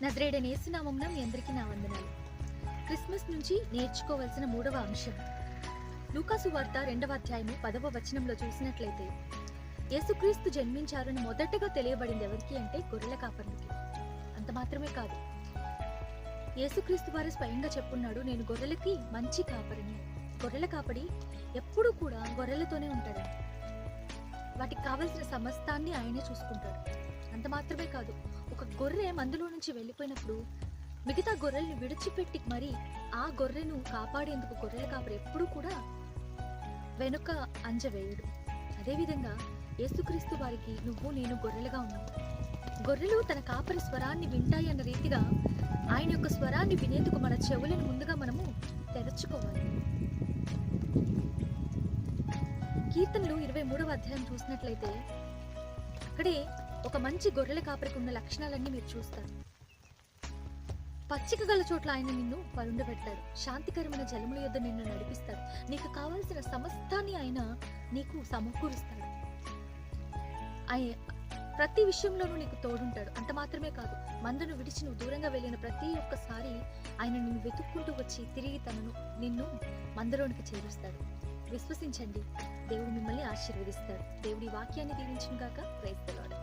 నజరేయుడైన యేసు నామమున మీ అందరికీ నా వందనాలు. క్రిస్మస్ నుంచి నేర్చుకోవాల్సిన 3వ అంశం లూకా సువార్త 2వ అధ్యాయము 10వ వచనంలో చూసినట్లయితే యేసుక్రీస్తు జన్మించారని మొదటగా తెలియబడింది ఎవరికి అంటే గొర్రెల కాపరులకి. అంత మాత్రమే కాదు, యేసుక్రీస్తు వారు స్వయంగా చెప్పున్నాడు, నేను గొర్రెలకి మంచి కాపరిని. గొర్రెల కాపరి ఎప్పుడూ కూడా గొర్రెలతోనే ఉంటాడు. వాటికి కావలసిన సమస్తాన్ని ఆయనే చూసుకుంటాడు. అంత మాత్రమే కాదు, ఒక గొర్రె మందులో నుంచి వెళ్ళిపోయినప్పుడు మిగతా గొర్రెల్ని విడిచిపెట్టి మరి ఆ గొర్రెను కాపాడేందుకు గొర్రెల కాపరి ఎప్పుడూ కూడా వెనుక అంజవేయుడు. అదేవిధంగా యేసుక్రీస్తు వారికి నువ్వు నేను గొర్రెలుగా ఉన్నావు. గొర్రెలు తన కాపరి స్వరాన్ని వింటాయి అన్న రీతిగా ఆయన యొక్క స్వరాన్ని వినేందుకు మన చెవులను ముందుగా మనము తెరచుకోవాలి. కీర్తనలు 23వ అధ్యాయం చూసినట్లయితే అక్కడే ఒక మంచి గొర్రెల కాపరికి ఉన్న లక్షణాలన్నీ మీరు చూస్తారు. పచ్చిక గల చోట్ల ఆయన నిన్ను పరుండబెడతాడు, శాంతికరమైన జలముల యొద్ద నిన్ను నడిపిస్తాడు, నీకు కావాల్సిన సమస్తాన్ని ఆయన నీకు సమకూరుస్తాడు. ఆయన ప్రతి విషయంలోనూ నీకు తోడుంటాడు. అంత మాత్రమే కాదు, మందును విడిచి నువ్వు దూరంగా వెళ్ళిన ప్రతి ఒక్కసారి ఆయన నిన్ను వెతుక్కుంటూ వచ్చి తిరిగి నిన్ను మందలోనికి చేరుస్తాడు. విశ్వసించండి, దేవుడు మిమ్మల్ని ఆశీర్వదిస్తాడు. దేవుడి వాక్యాన్ని దీవించును గాక. Praise the lord.